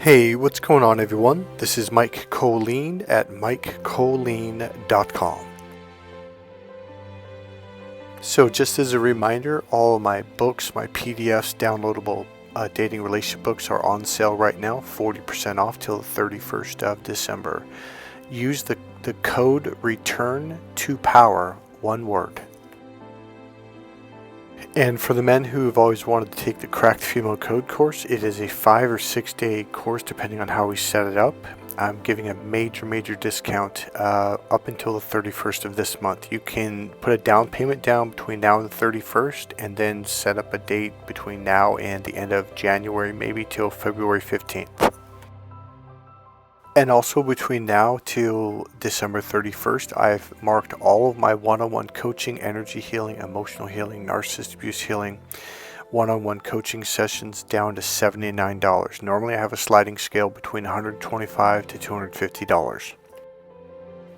Hey, what's going on everyone? This is Mike Kollin at MikeKollin.com. So just as a reminder, all of my books, my PDFs, downloadable dating relationship books are on sale right now, 40% off till the 31st of December. Use the code return to power, one word. And for the men who have always wanted to take the Cracked Female Code course, it is a 5 or 6 day course depending on how we set it up. I'm giving a major discount up until the 31st of this month. You can put a down payment down between now and the 31st and then set up a date between now and the end of January, maybe till February 15th. And also between now till December 31st, I've marked all of my one-on-one coaching, energy healing, emotional healing, narcissist abuse healing, one-on-one coaching sessions down to $79. Normally I have a sliding scale between $125 to $250.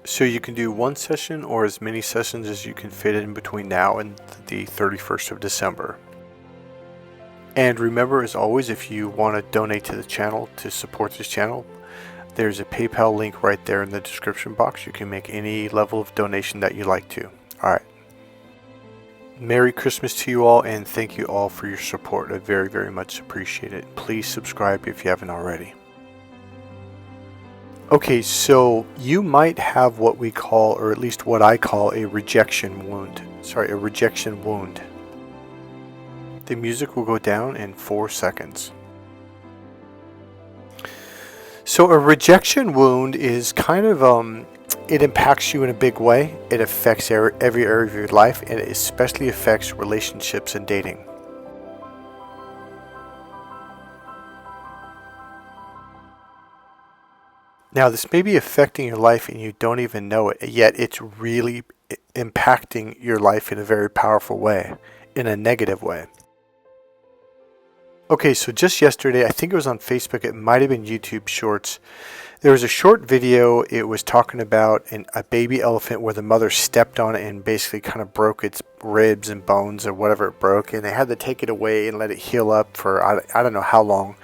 So you can do one session or as many sessions as you can fit in between now and the 31st of December. And remember, as always, if you want to donate to the channel to support this channel, there's a PayPal link right there in the description box. You can make any level of donation that you like to. Alright. Merry Christmas to you all, and thank you all for your support. I very much appreciate it. Please subscribe if you haven't already. Okay, so you might have what we call, or at least what I call, a rejection wound. Sorry, a rejection wound. The music will go down in 4 seconds. So a rejection wound is kind of, it impacts you in a big way. It affects every area of your life, and it especially affects relationships and dating. Now, this may be affecting your life and you don't even know it, yet it's really impacting your life in a very powerful way, in a negative way. Okay, so just yesterday, I think it was on Facebook, it might have been YouTube Shorts. There was a short video. It was talking about a baby elephant where the mother stepped on it and basically kind of broke its ribs and bones or whatever it broke. And they had to take it away and let it heal up for I don't know how long.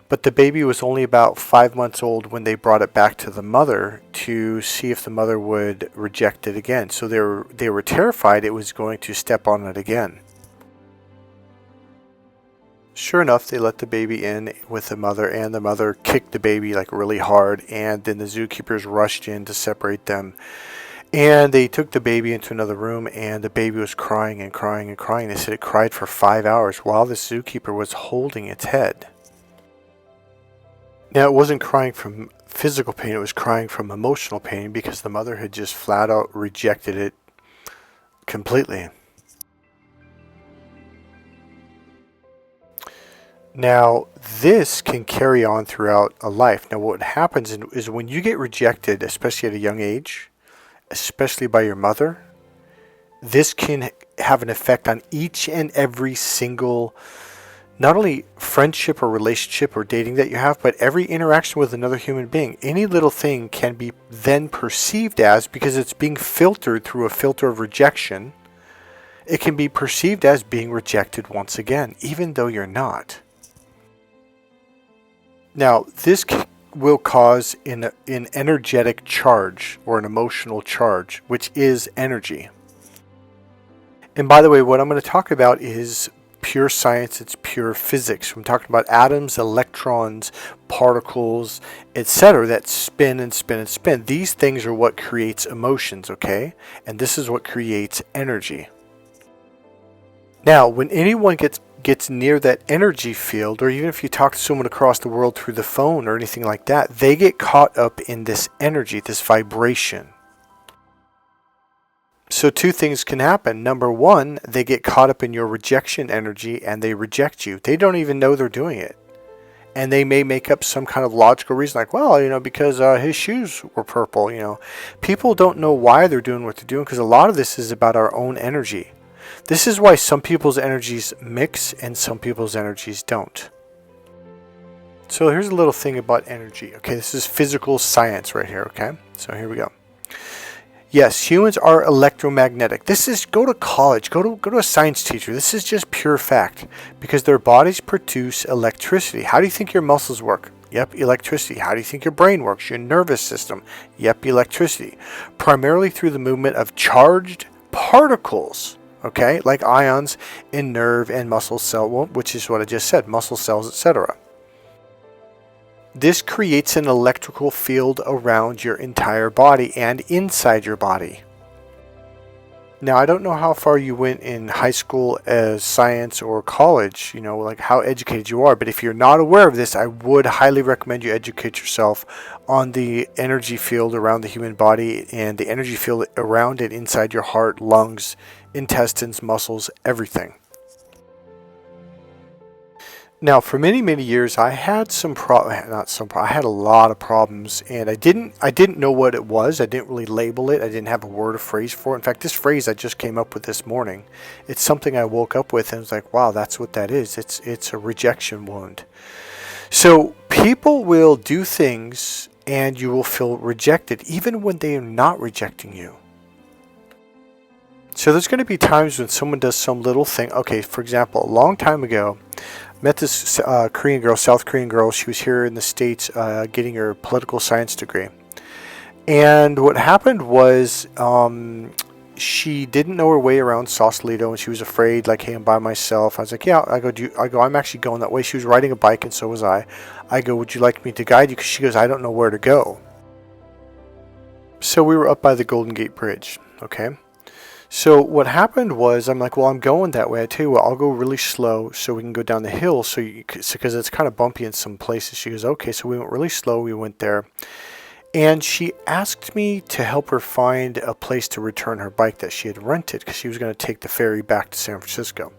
But the baby was only about 5 months old when they brought it back to the mother to see if the mother would reject it again. So they were terrified it was going to step on it again. Sure enough, they let the baby in with the mother, and the mother kicked the baby like really hard, and then the zookeepers rushed in to separate them. And they took the baby into another room, and the baby was crying and crying and crying. They said it cried for 5 hours while the zookeeper was holding its head. Now, it wasn't crying from physical pain, it was crying from emotional pain because the mother had just flat out rejected it completely. Now, this can carry on throughout a life. Now, what happens is when you get rejected, especially at a young age, especially by your mother, this can have an effect on each and every single, not only friendship or relationship or dating that you have, but every interaction with another human being. Any little thing can be then perceived as, because it's being filtered through a filter of rejection, it can be perceived as being rejected once again, even though you're not. Now, this will cause an energetic charge or an emotional charge, which is energy. And by the way, what I'm going to talk about is pure science. It's pure physics. I'm talking about atoms, electrons, particles, etc. that spin and spin and spin. These things are what creates emotions, okay? And this is what creates energy. Now, when anyone gets near that energy field, or even if you talk to someone across the world through the phone or anything like that, they get caught up in this energy, this vibration. So two things can happen. Number one, they get caught up in your rejection energy and they reject you. They don't even know they're doing it. And they may make up some kind of logical reason like, well, because his shoes were purple. People don't know why they're doing what they're doing, because a lot of this is about our own energy. This is why some people's energies mix and some people's energies don't. So here's a little thing about energy. Okay, this is physical science right here, okay? So here we go. Yes, humans are electromagnetic. This is, go to college, go to a science teacher. This is just pure fact, because their bodies produce electricity. How do you think your muscles work? Yep, electricity. How do you think your brain works? Your nervous system? Yep, electricity. Primarily through the movement of charged particles, okay, like ions in nerve and muscle cell, which is what I just said, muscle cells, etc. This creates an electrical field around your entire body and inside your body. Now, I don't know how far you went in high school as science or college, like how educated you are, but if you're not aware of this, I would highly recommend you educate yourself on the energy field around the human body and the energy field around it inside your heart, lungs, intestines, muscles, everything. Now, for many, many years, I had I had a lot of problems, and I didn't know what it was. I didn't really label it. I didn't have a word or phrase for it. In fact, this phrase I just came up with this morning. It's something I woke up with and was like, wow, that's what that is. It's a rejection wound. So people will do things and you will feel rejected, even when they are not rejecting you. So there's going to be times when someone does some little thing. Okay, for example, a long time ago, met this South Korean girl. She was here in the States getting her political science degree. And what happened was she didn't know her way around Sausalito, and she was afraid, like, hey, I'm by myself. I was like, yeah. I go, I'm actually going that way. She was riding a bike, and so was I. I go, would you like me to guide you? Because she goes, I don't know where to go. So we were up by the Golden Gate Bridge, okay? So what happened was, I'm like, well, I'm going that way. I tell you what, I'll go really slow so we can go down the hill. Because it's kind of bumpy in some places. She goes, okay. So we went really slow. We went there. And she asked me to help her find a place to return her bike that she had rented, because she was going to take the ferry back to San Francisco.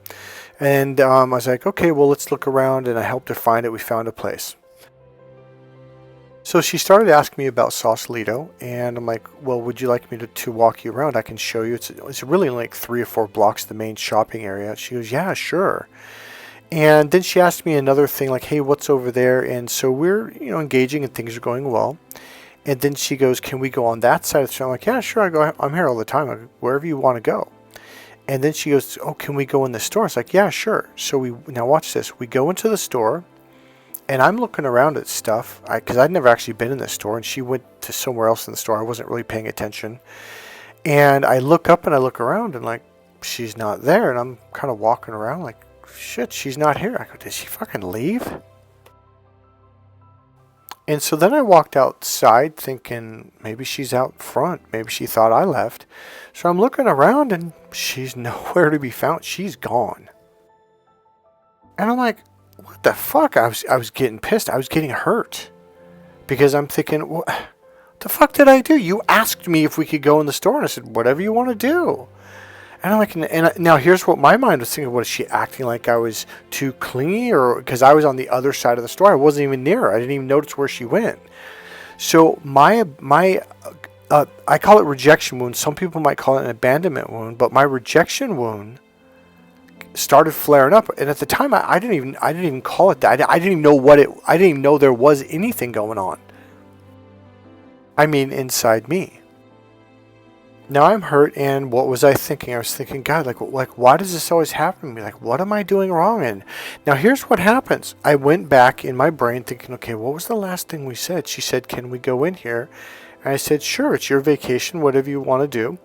And I was like, okay, well, let's look around. And I helped her find it. We found a place. So she started asking me about Sausalito, and I'm like, well, would you like me to walk you around? I can show you. It's really like 3 or 4 blocks, the main shopping area. She goes, yeah, sure. And then she asked me another thing, like, hey, what's over there? And so we're, engaging and things are going well. And then she goes, can we go on that side of the street? I'm like, yeah, sure. I go, I'm here all the time. I go, wherever you want to go. And then she goes, oh, can we go in the store? It's like, yeah, sure. So now watch this. We go into the store. And I'm looking around at stuff, because I'd never actually been in the store, and she went to somewhere else in the store. I wasn't really paying attention. And I look up and I look around, and like, she's not there. And I'm kind of walking around like, shit, she's not here. I go, did she fucking leave? And so then I walked outside thinking, maybe she's out front. Maybe she thought I left. So I'm looking around, and she's nowhere to be found. She's gone. And I'm like, what the fuck? I was getting pissed. I was getting hurt. Because I'm thinking, what the fuck did I do? You asked me if we could go in the store, and I said, whatever you want to do. And I'm like, now here's what my mind was thinking. What, is she acting like I was too clingy? Or because I was on the other side of the store. I wasn't even near her. I didn't even notice where she went. So I call it rejection wound. Some people might call it an abandonment wound. But my rejection wound started flaring up, and at the time I didn't even call it that. I didn't even know I didn't even know there was anything going on. I mean, inside me. Now I'm hurt, and what was I thinking? I was thinking, God, like why does this always happen to me? Like, what am I doing wrong? And now here's what happens. I went back in my brain thinking, okay, what was the last thing we said? She said, can we go in here? And I said, sure, it's your vacation, whatever you want to do,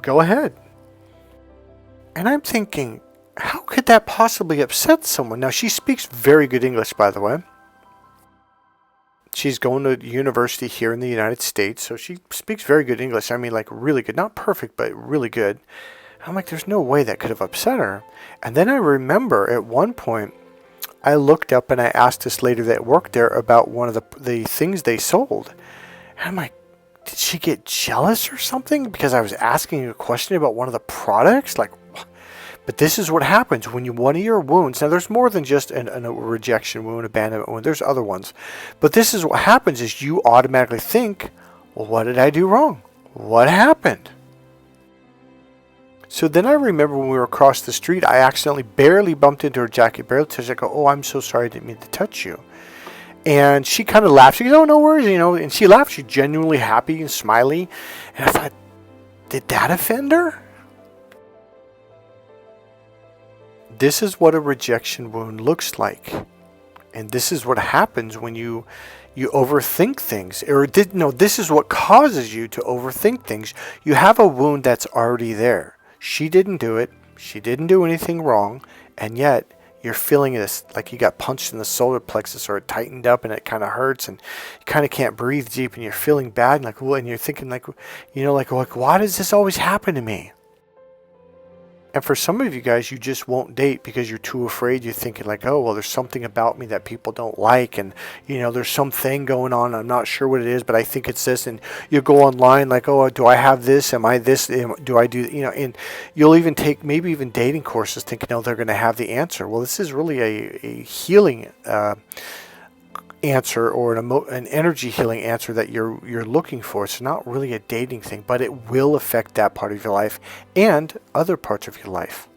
go ahead. And I'm thinking, how could that possibly upset someone? Now, she speaks very good English, by the way. She's going to university here in the United States, so she speaks very good English. I mean, like, really good. Not perfect, but really good. I'm like, there's no way that could have upset her. And then I remember at one point, I looked up and I asked this lady that worked there about one of the things they sold. And I'm like, did she get jealous or something? Because I was asking a question about one of the products? Like, but this is what happens when one of your wounds, now there's more than just a rejection wound, abandonment wound, there's other ones. But this is what happens is you automatically think, well, what did I do wrong? What happened? So then I remember when we were across the street, I accidentally barely bumped into her jacket, barely touched her. I go, oh, I'm so sorry, I didn't mean to touch you. And she kind of laughed. She goes, oh, no worries, and she laughed. She's genuinely happy and smiley. And I thought, did that offend her? This is what a rejection wound looks like. And this is what happens when you overthink things. This is what causes you to overthink things. You have a wound that's already there. She didn't do it. She didn't do anything wrong. And yet you're feeling this like you got punched in the solar plexus, or it tightened up and it kind of hurts, and you kind of can't breathe deep, and you're feeling bad, and like, and you're thinking like, why does this always happen to me? And for some of you guys, you just won't date because you're too afraid. You're thinking like, oh, well, there's something about me that people don't like. And, there's something going on. I'm not sure what it is, but I think it's this. And you go online like, oh, do I have this? Am I this? Do I do, and you'll even take maybe even dating courses thinking, oh, they're going to have the answer. Well, this is really a healing answer, or an energy healing answer that you're looking for. It's not really a dating thing, but it will affect that part of your life and other parts of your life.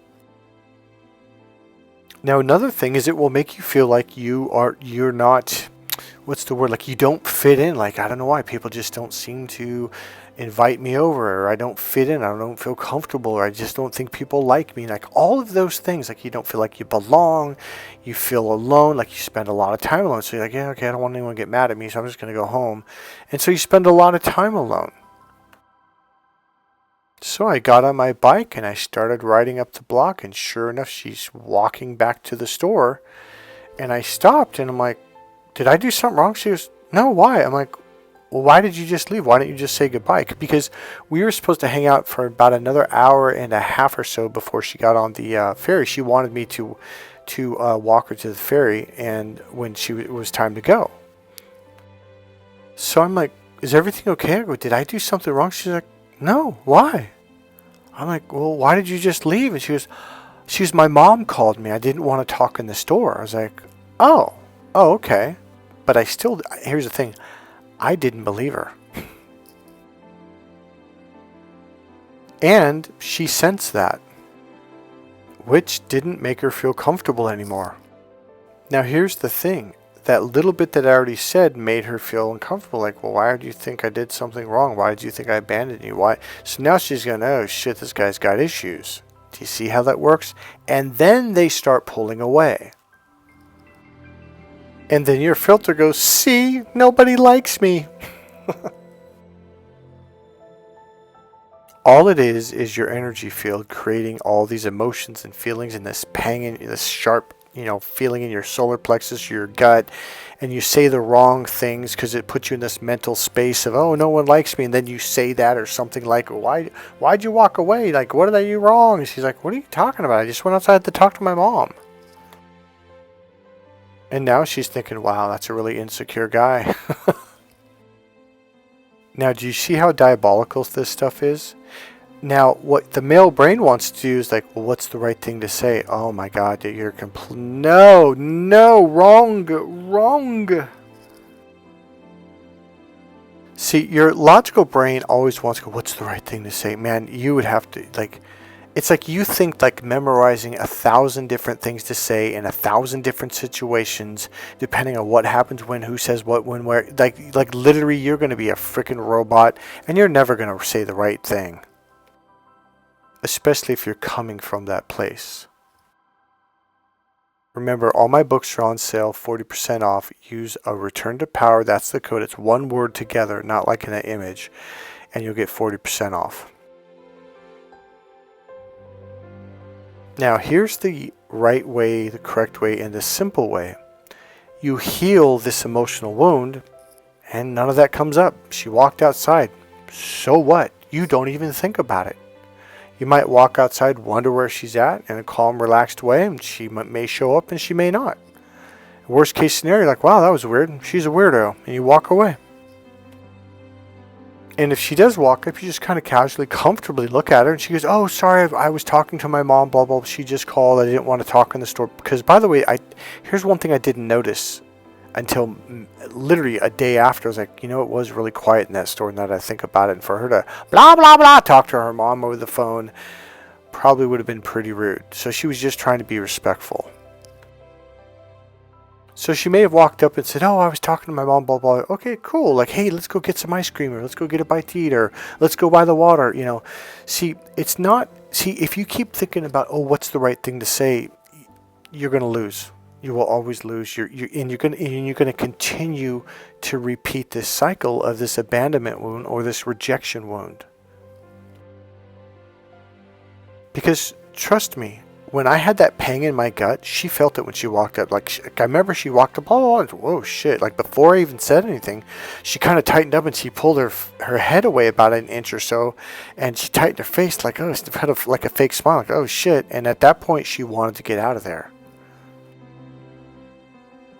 Now, another thing is it will make you feel like you're not, what's the word, like you don't fit in. Like, I don't know why people just don't seem to invite me over, or I don't fit in, I don't feel comfortable, or I just don't think people like me. Like all of those things, like you don't feel like you belong, you feel alone, like you spend a lot of time alone. So you're like, yeah, okay, I don't want anyone to get mad at me, so I'm just going to go home. And so you spend a lot of time alone. So I got on my bike and I started riding up the block, and sure enough, she's walking back to the store, and I stopped and I'm like, did I do something wrong? She goes, no, why? I'm like, well, why did you just leave? Why didn't you just say goodbye? Because we were supposed to hang out for about another hour and a half or so before she got on the ferry. She wanted me to walk her to the ferry, and when it was time to go. So I'm like, is everything okay? I go, did I do something wrong? She's like, no, why? I'm like, well, why did you just leave? And she goes, my mom called me. I didn't want to talk in the store. I was like, oh, okay. But here's the thing. I didn't believe her. And she sensed that, which didn't make her feel comfortable anymore. Now here's the thing. That little bit that I already said made her feel uncomfortable. Like, well, why do you think I did something wrong? Why did you think I abandoned you? Why? So now she's going, oh shit, this guy's got issues. Do you see how that works? And then they start pulling away. And then your filter goes, see, nobody likes me. All it is your energy field creating all these emotions and feelings, and this pang, this sharp, feeling in your solar plexus, your gut, and you say the wrong things because it puts you in this mental space of, oh, no one likes me, and then you say that or something like, why'd you walk away? Like, what did I do wrong? And she's like, what are you talking about? I just went outside to talk to my mom. And now she's thinking, wow, that's a really insecure guy. Now, do you see how diabolical this stuff is? Now, what the male brain wants to do is like, well, what's the right thing to say? Oh my God, you're no, wrong. See, your logical brain always wants to go, what's the right thing to say? Man, you would have to, like, it's like you think like memorizing 1,000 different things to say in 1,000 different situations, depending on what happens, when, who says what, when, where. Like literally, you're going to be a freaking robot, and you're never going to say the right thing. Especially if you're coming from that place. Remember, all my books are on sale, 40% off. Use a return to power. That's the code. It's one word together, not like in an image, and you'll get 40% off. Now, here's the right way, the correct way, and the simple way. You heal this emotional wound, and none of that comes up. She walked outside. So what? You don't even think about it. You might walk outside, wonder where she's at, in a calm, relaxed way, and she may show up and she may not. Worst case scenario, like, wow, that was weird. She's a weirdo, and you walk away. And if she does walk up, you just kind of casually, comfortably look at her, and she goes, oh, sorry, I was talking to my mom, blah, blah, she just called, I didn't want to talk in the store. Because, by the way, here's one thing I didn't notice until literally a day after. I was like, it was really quiet in that store, now that I think about it. And for her to blah, blah, blah, talk to her mom over the phone probably would have been pretty rude. So she was just trying to be respectful. So she may have walked up and said, oh, I was talking to my mom, blah, blah. Okay, cool. Like, hey, let's go get some ice cream, or let's go get a bite to eat, or let's go by the water, See, it's not, if you keep thinking about, oh, what's the right thing to say, you're going to lose. You will always lose. You're gonna continue to repeat this cycle of this abandonment wound or this rejection wound. Because trust me, when I had that pang in my gut, she felt it when she walked up. Like, I remember she walked up, oh, and whoa, shit. Like, before I even said anything, she kind of tightened up and she pulled her head away about an inch or so, and she tightened her face like, oh, had like a fake smile, like, oh, shit. And at that point, she wanted to get out of there.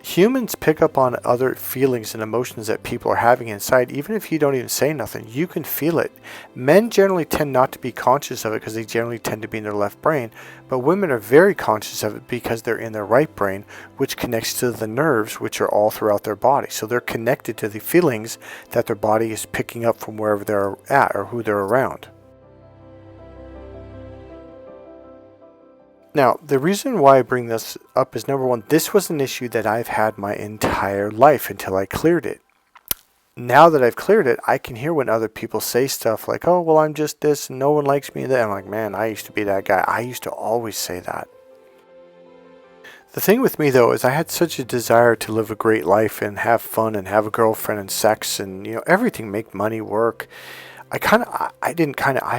Humans pick up on other feelings and emotions that people are having inside. Even if you don't even say nothing, you can feel it. Men generally tend not to be conscious of it because they generally tend to be in their left brain, but women are very conscious of it because they're in their right brain, which connects to the nerves, which are all throughout their body. So they're connected to the feelings that their body is picking up from wherever they're at or who they're around. Now, the reason why I bring this up is, number one, this was an issue that I've had my entire life until I cleared it. Now that I've cleared it, I can hear when other people say stuff like, oh, well, I'm just this and no one likes me. And I'm like, man, I used to be that guy. I used to always say that. The thing with me, though, is I had such a desire to live a great life and have fun and have a girlfriend and sex and, everything, make money, work. I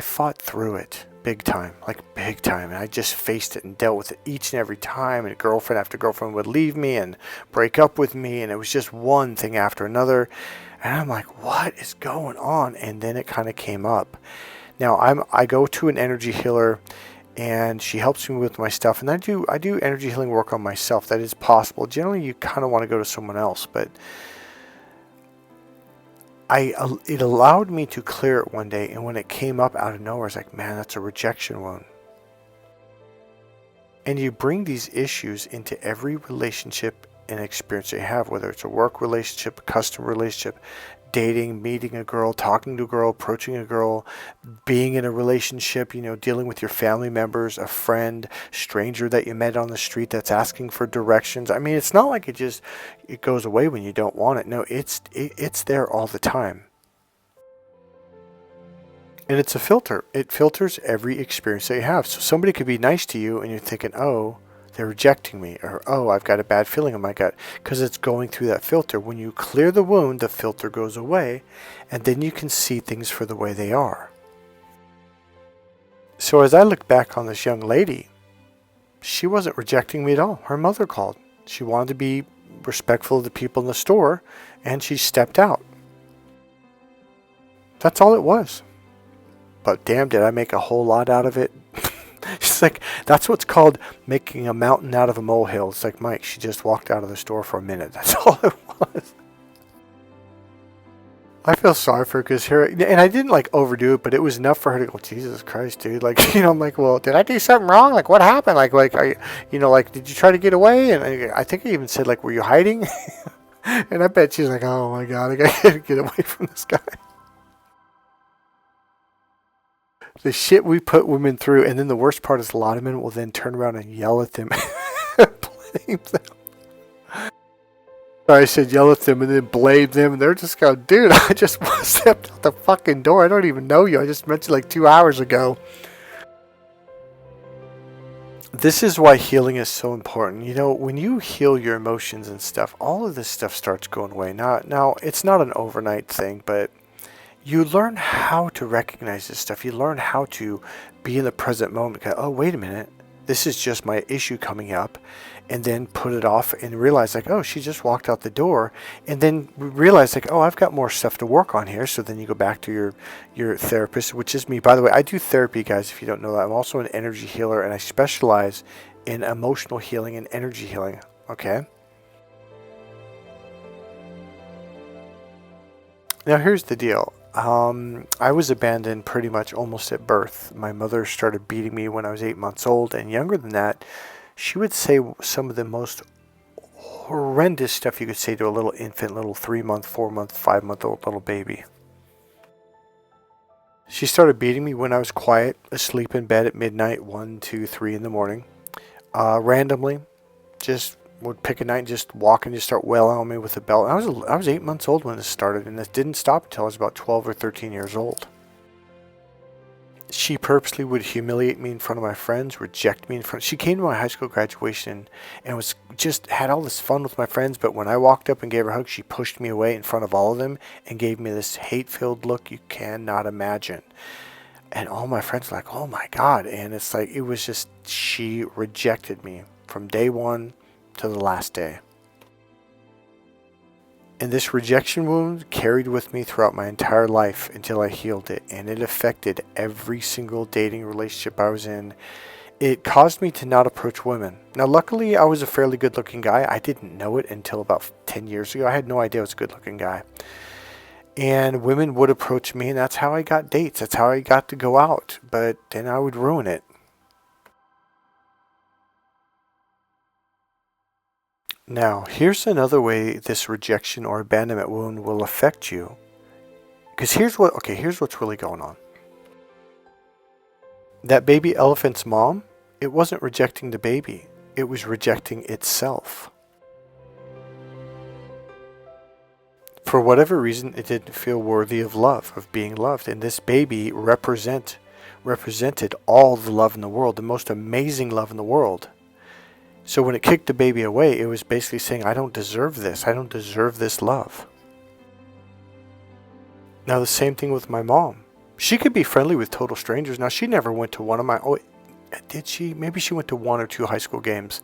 fought through it. Big time, and I just faced it and dealt with it each and every time, and girlfriend after girlfriend would leave me and break up with me, and it was just one thing after another, and I'm like, what is going on? And then it kind of came up. Now I go to an energy healer, and she helps me with my stuff, and I do energy healing work on myself. That is possible. Generally, you kind of want to go to someone else, but it allowed me to clear it one day, and when it came up out of nowhere, I was like, man, that's a rejection wound. And you bring these issues into every relationship and experience that you have, whether it's a work relationship, a customer relationship, dating, meeting a girl, talking to a girl, approaching a girl, being in a relationship, dealing with your family members, a friend, stranger that you met on the street that's asking for directions. I mean, it's not like it goes away when you don't want it. No, it's there all the time. And it's a filter. It filters every experience that you have. So somebody could be nice to you and you're thinking, oh, they're rejecting me, or oh, I've got a bad feeling in my gut, because it's going through that filter. When you clear the wound, the filter goes away, and then you can see things for the way they are. So as I look back on this young lady, she wasn't rejecting me at all. Her mother called. She wanted to be respectful of the people in the store, and she stepped out. That's all it was. But damn, did I make a whole lot out of it. It's like, that's what's called making a mountain out of a molehill. It's like, Mike, she just walked out of the store for a minute. That's all it was. I feel sorry for her because and I didn't overdo it, but it was enough for her to go, Jesus Christ, dude. I'm like, well, did I do something wrong? Like, what happened? Are you, did you try to get away? And I think I even said, were you hiding? And I bet she's like, oh my God, I gotta get away from this guy. The shit we put women through, and then the worst part is a lot of men will then turn around and yell at them and blame them. I said yell at them and then blame them, and they're just going, dude, I just stepped out the fucking door. I don't even know you. I just met you 2 hours ago. This is why healing is so important. When you heal your emotions and stuff, all of this stuff starts going away. Now it's not an overnight thing, but you learn how to recognize this stuff. You learn how to be in the present moment. Oh, wait a minute. This is just my issue coming up. And then put it off and realize oh, she just walked out the door. And then realize oh, I've got more stuff to work on here. So then you go back to your therapist, which is me. By the way, I do therapy, guys, if you don't know that. I'm also an energy healer, and I specialize in emotional healing and energy healing. Okay? Now, here's the deal. I was abandoned pretty much almost at birth. My mother started beating me when I was 8 months old, and younger than that, she would say some of the most horrendous stuff you could say to a little infant, little 3-month, 4-month, 5-month-old little baby. She started beating me when I was quiet, asleep in bed at midnight, 1, 2, 3 in the morning. Randomly, just would pick a night and just walk and just start wailing on me with a belt. I was 8 months old when this started, and this didn't stop until I was about 12 or 13 years old. She purposely would humiliate me in front of my friends, reject me in front. She came to my high school graduation and was just had all this fun with my friends. But when I walked up and gave her a hug, she pushed me away in front of all of them and gave me this hate-filled look you cannot imagine. And all my friends were like, "Oh my God!" And it's like it was just she rejected me from day one to the last day. And this rejection wound carried with me throughout my entire life until I healed it. And it affected every single dating relationship I was in. It caused me to not approach women. Now, luckily, I was a fairly good-looking guy. I didn't know it until about 10 years ago. I had no idea I was a good-looking guy. And women would approach me, and that's how I got dates. That's how I got to go out. But then I would ruin it. Now, here's another way this rejection or abandonment wound will affect you. Because here's what's really going on. That baby elephant's mom, it wasn't rejecting the baby. It was rejecting itself. For whatever reason, it didn't feel worthy of love, of being loved. And this baby represented all the love in the world, the most amazing love in the world. So when it kicked the baby away, it was basically saying, I don't deserve this. I don't deserve this love. Now the same thing with my mom. She could be friendly with total strangers. Now she never went to one of my, did she? Maybe she went to 1 or 2 high school games.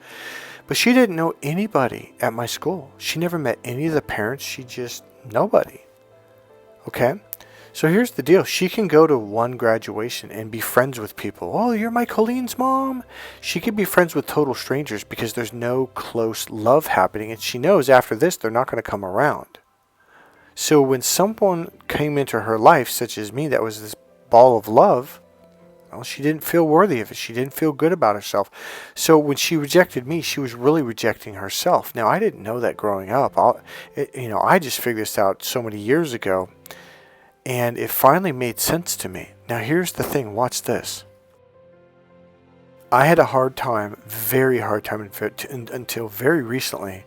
But she didn't know anybody at my school. She never met any of the parents. She just, nobody. Okay? So here's the deal. She can go to one graduation and be friends with people. Oh, you're Mike Kollin's mom? She can be friends with total strangers because there's no close love happening. And she knows after this, they're not going to come around. So when someone came into her life, such as me, that was this ball of love, well, she didn't feel worthy of it. She didn't feel good about herself. So when she rejected me, she was really rejecting herself. Now, I didn't know that growing up. I just figured this out so many years ago. And it finally made sense to me. Now here's the thing, watch this. I had a hard time, very hard time until very recently,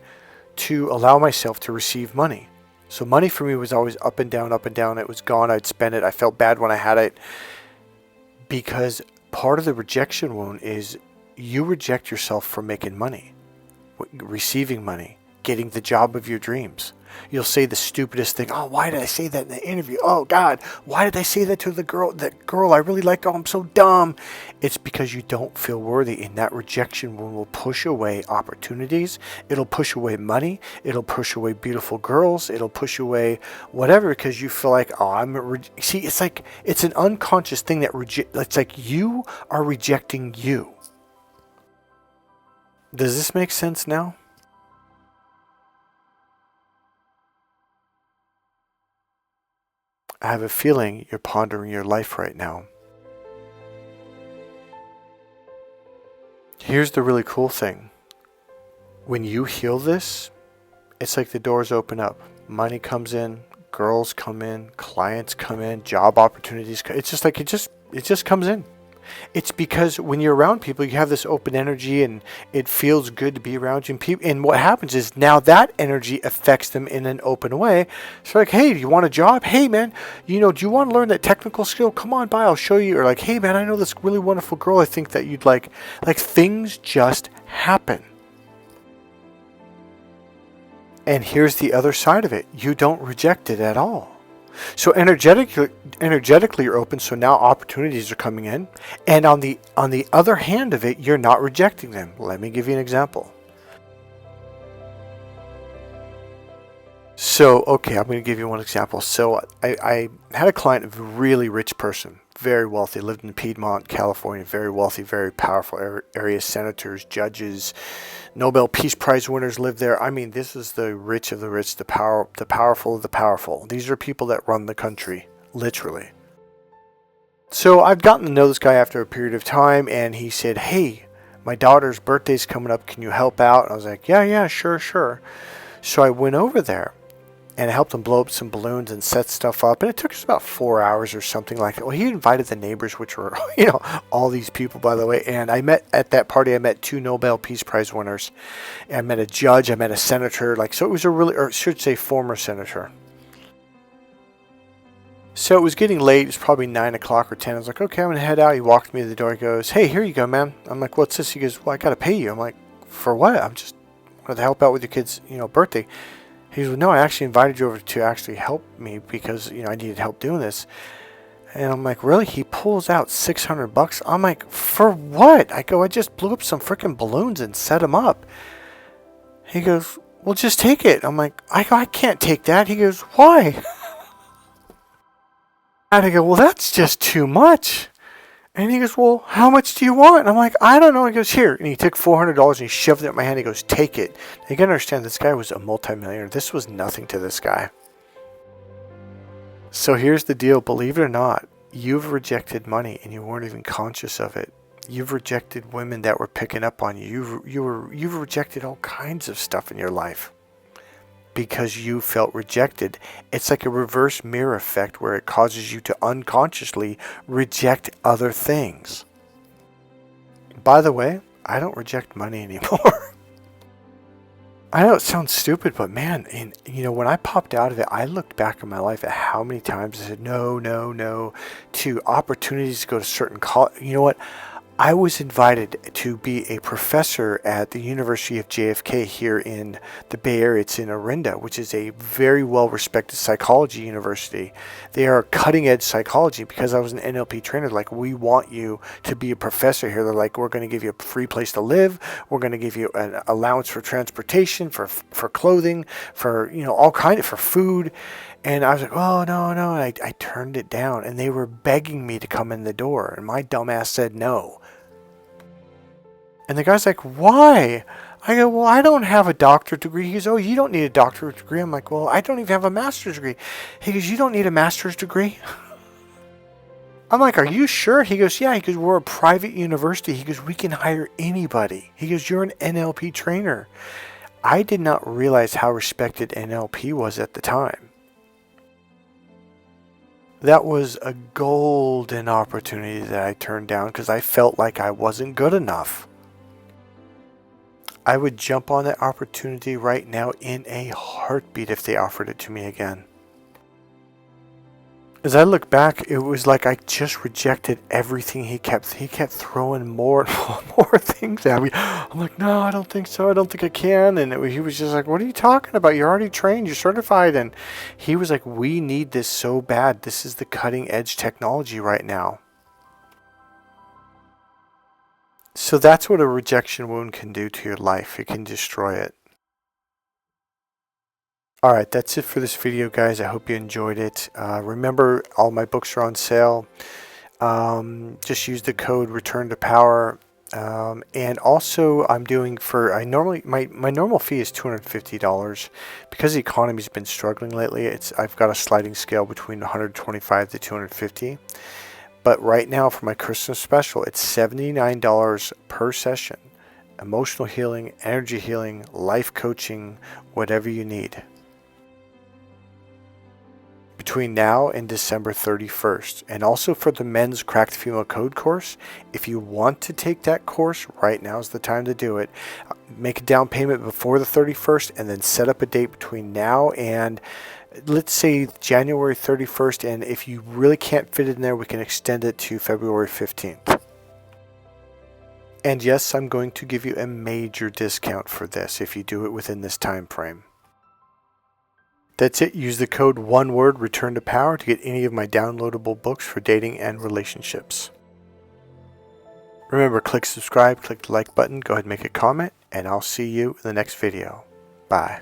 to allow myself to receive money. So money for me was always up and down, up and down. It was gone, I'd spend it. I felt bad when I had it. Because part of the rejection wound is you reject yourself from making money, receiving money, getting the job of your dreams. You'll say the stupidest thing. Oh, why did I say that in the interview? Oh, God, why did I say that to the girl? That girl I really like. Oh, I'm so dumb. It's because you don't feel worthy. And that rejection will push away opportunities. It'll push away money. It'll push away beautiful girls. It'll push away whatever because you feel like, oh, see, it's like it's an unconscious thing that it's like you are rejecting you. Does this make sense now? I have a feeling you're pondering your life right now. Here's the really cool thing. When you heal this, it's like the doors open up. Money comes in, girls come in, clients come in, job opportunities. It's just like it just comes in. It's because when you're around people, you have this open energy and it feels good to be around you. And what happens is now that energy affects them in an open way. So like, hey, do you want a job? Hey, man, do you want to learn that technical skill? Come on by, I'll show you. Or like, hey, man, I know this really wonderful girl I think that you'd like. Like things just happen. And here's the other side of it. You don't reject it at all. So energetically you're open, so now opportunities are coming in. And on the other hand of it, you're not rejecting them. Let me give you an example. So, okay, I'm going to give you one example. So I had a client, a really rich person, very wealthy, lived in Piedmont, California, very wealthy, very powerful area, senators, judges, Nobel Peace Prize winners live there. I mean, this is the rich of the rich, the powerful of the powerful. These are people that run the country, literally. So I've gotten to know this guy after a period of time, and he said, hey, my daughter's birthday's coming up. Can you help out? And I was like, yeah, sure. So I went over there. And I helped him blow up some balloons and set stuff up. And it took us about 4 hours or something like that. Well, he invited the neighbors, which were, all these people, by the way. And at that party, I met 2 Nobel Peace Prize winners. And I met a judge. I met a senator. So it was or I should say former senator. So it was getting late. It was probably 9 o'clock or 10. I was like, okay, I'm going to head out. He walked me to the door. He goes, hey, here you go, man. I'm like, what's this? He goes, well, I got to pay you. I'm like, for what? I'm just wanted to help out with your kid's, birthday. He goes, well, no, I actually invited you over to actually help me because, I needed help doing this. And I'm like, really? He pulls out $600. I'm like, for what? I go, I just blew up some freaking balloons and set them up. He goes, well, just take it. I'm like, I can't take that. He goes, why? And I go, well, that's just too much. And he goes, well, how much do you want? And I'm like, I don't know. He goes, here. And he took $400 and he shoved it in my hand. He goes, take it. Now, you got to understand, this guy was a multimillionaire. This was nothing to this guy. So here's the deal. Believe it or not, you've rejected money and you weren't even conscious of it. You've rejected women that were picking up on you. You've rejected all kinds of stuff in your life because you felt rejected. It's like a reverse mirror effect where it causes you to unconsciously reject other things. By the way, I don't reject money anymore. I know it sounds stupid, but man, when I popped out of it, I looked back in my life at how many times I said no, to opportunities to go to certain college. You know what? I was invited to be a professor at the University of JFK here in the Bay Area. It's in Orinda, which is a very well-respected psychology university. They are cutting-edge psychology. Because I was an NLP trainer, like, we want you to be a professor here. They're like, we're going to give you a free place to live. We're going to give you an allowance for transportation, for clothing, for, all kind of, for food. And I was like, oh, no. And I turned it down. And they were begging me to come in the door. And my dumbass said no. And the guy's like, why? I go, well, I don't have a doctorate degree. He goes, oh, you don't need a doctorate degree. I'm like, well, I don't even have a master's degree. He goes, you don't need a master's degree? I'm like, are you sure? He goes, yeah. He goes, we're a private university. He goes, we can hire anybody. He goes, you're an NLP trainer. I did not realize how respected NLP was at the time. That was a golden opportunity that I turned down because I felt like I wasn't good enough. I would jump on that opportunity right now in a heartbeat if they offered it to me again. As I look back, it was like I just rejected everything he kept throwing more and more things at me. I'm like, no, I don't think so. I don't think I can. And he was just like, what are you talking about? You're already trained. You're certified. And he was like, we need this so bad. This is the cutting edge technology right now. So that's what a rejection wound can do to your life. It can destroy it. Alright, that's it for this video, guys. I hope you enjoyed it. Remember, all my books are on sale. Just use the code Return to Power. And also, I'm doing my normal fee is $250. Because the economy's been struggling lately, I've got a sliding scale between $125 to $250. But right now, for my Christmas special, it's $79 per session. Emotional healing, energy healing, life coaching, whatever you need. Between now and December 31st. And also for the men's Cracked Female Code course, if you want to take that course, right now is the time to do it. Make a down payment before the 31st and then set up a date between now and, let's say, January 31st. And if you really can't fit it in there, we can extend it to February 15th. And yes, I'm going to give you a major discount for this if you do it within this time frame. That's it. Use the code ONEWORD Return to Power to get any of my downloadable books for dating and relationships. Remember, click subscribe, click the like button, go ahead and make a comment, and I'll see you in the next video. Bye.